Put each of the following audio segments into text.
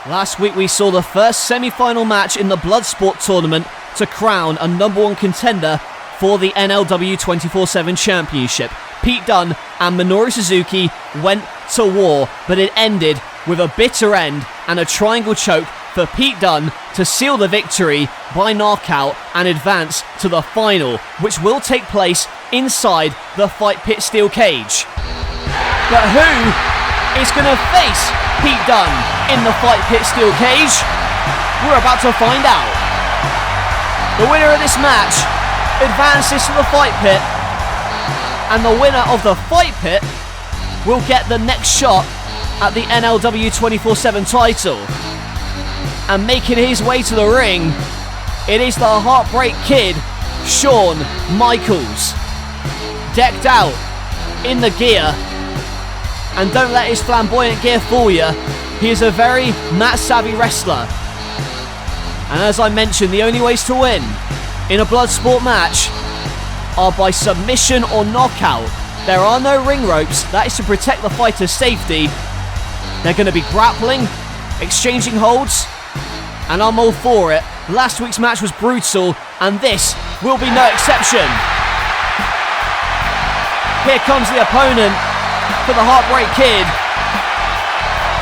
Last week we saw the first semi-final match in the Bloodsport tournament to crown a #1 contender for the NLW 24/7 Championship. Pete Dunne and Minoru Suzuki went to war, but it ended with a bitter end and a triangle choke for Pete Dunne to seal the victory by knockout and advance to the final, which will take place inside the Fight Pit steel cage. But who is going to face Pete Dunne in the Fight Pit steel cage? We're about to find out. The winner of this match advances to the Fight Pit, and the winner of the Fight Pit will get the next shot at the NLW 24/7 title. And making his way to the ring, it is the Heartbreak Kid, Shawn Michaels. Decked out in the gear, and don't let his flamboyant gear fool you, he is a very mat-savvy wrestler. And as I mentioned, the only ways to win in a Bloodsport match are by submission or knockout. There are no ring ropes, that is to protect the fighter's safety. They're going to be grappling, exchanging holds, and I'm all for it. Last week's match was brutal, and this will be no exception. Here comes the opponent for the Heartbreak Kid,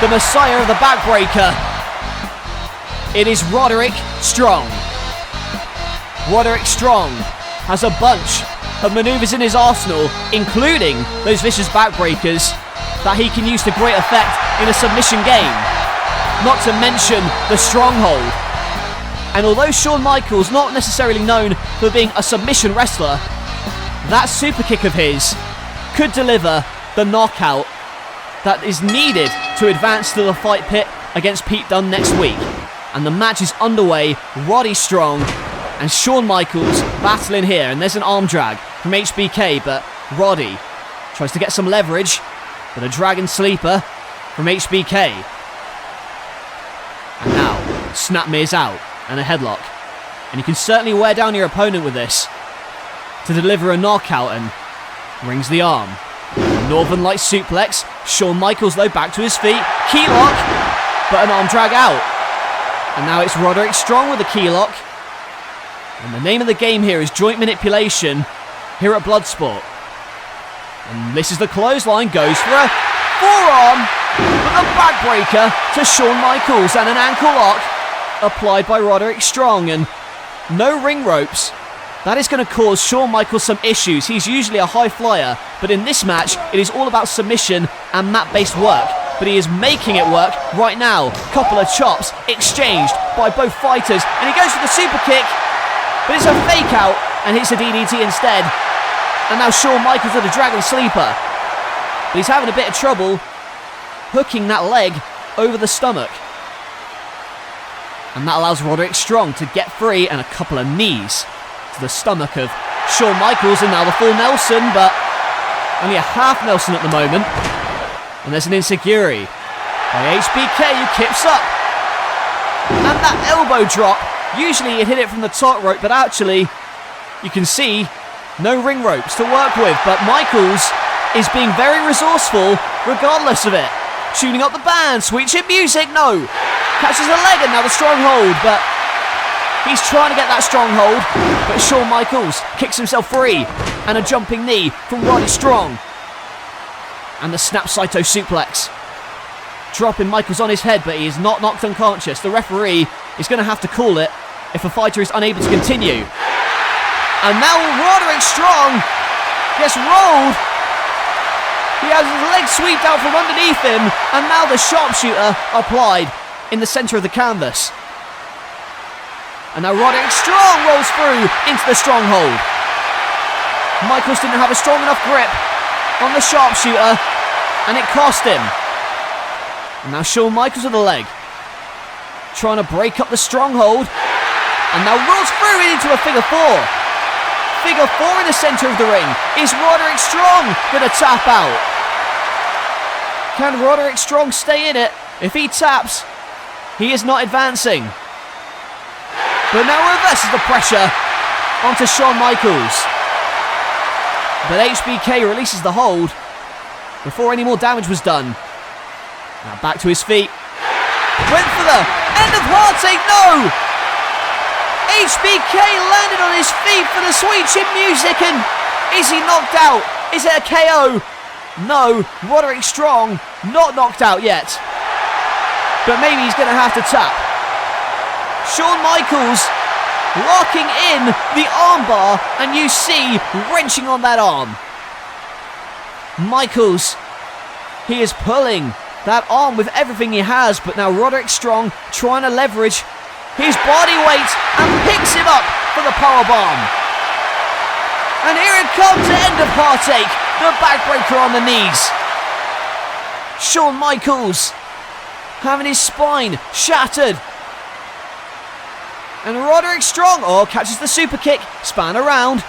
the Messiah of the Backbreaker. It is Roderick Strong. Roderick Strong has a bunch of maneuvers in his arsenal, including those vicious backbreakers that he can use to great effect in a submission game. Not to mention the stronghold. And although Shawn Michaels not necessarily known for being a submission wrestler, that super kick of his could deliver the knockout that is needed to advance to the Fight Pit against Pete Dunne next week. And the match is underway. Roddy Strong and Shawn Michaels battling here, and there's an arm drag from HBK, but Roddy tries to get some leverage, but a dragon sleeper from HBK. And now, Snapmere's out, and a headlock. And you can certainly wear down your opponent with this to deliver a knockout, and rings the arm. Northern Light suplex. Shawn Michaels though back to his feet. Key lock, but an arm drag out. And now it's Roderick Strong with a key lock. And the name of the game here is joint manipulation here at Bloodsport. And this is the clothesline, goes for a forearm, with a backbreaker to Shawn Michaels, and an ankle lock applied by Roderick Strong, and no ring ropes. That is going to cause Shawn Michaels some issues. He's usually a high flyer, but in this match, it is all about submission and mat-based work. But he is making it work right now. Couple of chops exchanged by both fighters, and he goes for the super kick, but it's a fake out and hits a DDT instead. And now Shawn Michaels with a dragon sleeper, but he's having a bit of trouble hooking that leg over the stomach. And that allows Roderick Strong to get free, and a couple of knees to the stomach of Shawn Michaels, and now the full Nelson, but only a half Nelson at the moment. And there's an enziguri by HBK, who kips up. And that elbow drop, usually he'd hit it from the top rope, but actually, you can see, no ring ropes to work with. But Michaels is being very resourceful regardless of it. Tuning up the band, sweet chin music, no. Catches a leg, and now the stronghold, but he's trying to get that stronghold, but Shawn Michaels kicks himself free, and a jumping knee from Roddy Strong. And the snap Saito suplex. Dropping Michaels on his head, but he is not knocked unconscious. The referee is going to have to call it if a fighter is unable to continue. And now Roderick Strong gets rolled. He has his leg swept out from underneath him, and now the sharpshooter applied in the centre of the canvas. And now Roderick Strong rolls through into the stronghold. Michaels didn't have a strong enough grip on the sharpshooter, and it cost him. And now Shawn Michaels with the leg, trying to break up the stronghold, and now rolls through into a figure four. Figure four in the centre of the ring. Is Roderick Strong going to tap out? Can Roderick Strong stay in it? If he taps, he is not advancing. But now reverses the pressure onto Shawn Michaels. But HBK releases the hold before any more damage was done. Now back to his feet. Went for over. End of Heartache, no! HBK landed on his feet for the sweet chin music, and is he knocked out? Is it a KO? No, Roderick Strong not knocked out yet. But maybe he's going to have to tap. Shawn Michaels locking in the armbar, and you see wrenching on that arm. Michaels, he is pulling that arm with everything he has, but now Roderick Strong trying to leverage his body weight and picks him up for the powerbomb. And here it comes, the end of Heartache, the backbreaker on the knees. Shawn Michaels having his spine shattered. And Roderick Strong, catches the super kick, span around,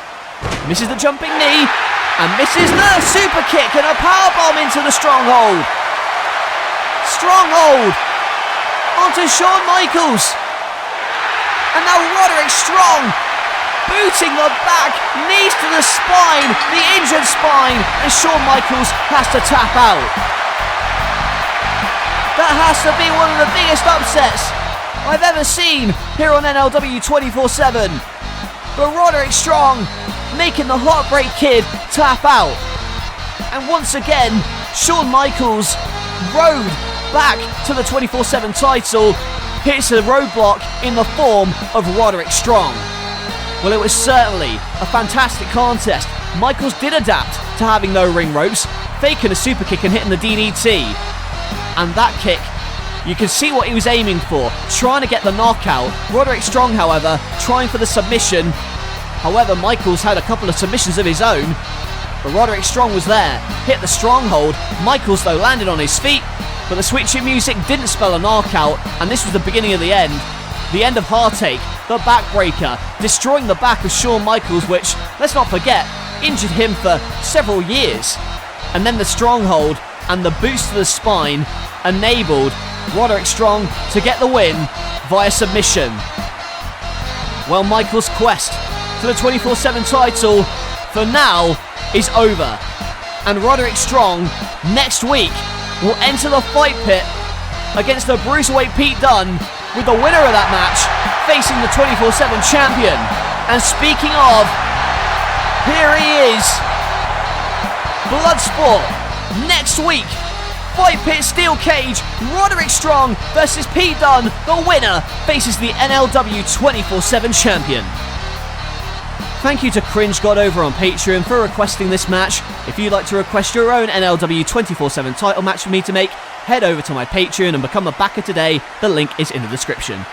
misses the jumping knee, and misses the super kick, and a powerbomb into the stronghold. Stronghold onto Shawn Michaels. And now Roderick Strong booting the back, knees to the spine, the injured spine, and Shawn Michaels has to tap out. That has to be one of the biggest upsets I've ever seen here on NLW 24/7. But Roderick Strong making the Heartbreak Kid tap out. And once again, Shawn Michaels rode back to the 24/7 title, hits a roadblock in the form of Roderick Strong. Well, it was certainly a fantastic contest. Michaels did adapt to having no ring ropes, faking a super kick and hitting the DDT. And that kick, you can see what he was aiming for, trying to get the knockout. Roderick Strong, however, trying for the submission. However, Michaels had a couple of submissions of his own, but Roderick Strong was there, hit the stronghold. Michaels, though, landed on his feet, but the sweet chin music didn't spell a knockout, and this was the beginning of the end. The end of Heartache, the backbreaker, destroying the back of Shawn Michaels, which, let's not forget, injured him for several years. And then the stronghold and the boost to the spine enabled Roderick Strong to get the win via submission. Well, Michaels' quest to the 24/7 title for now is over. And Roderick Strong next week will enter the fight pit against the Bruiserweight Pete Dunne, with the winner of that match facing the 24/7 champion. And speaking of, here he is, Bloodsport, next week, fight pit steel cage, Roderick Strong versus Pete Dunne. The winner faces the NLW 24/7 champion. Thank you to Cringe God over on Patreon for requesting this match. If you'd like to request your own NLW 24/7 title match for me to make, head over to my Patreon and become a backer today. The link is in the description.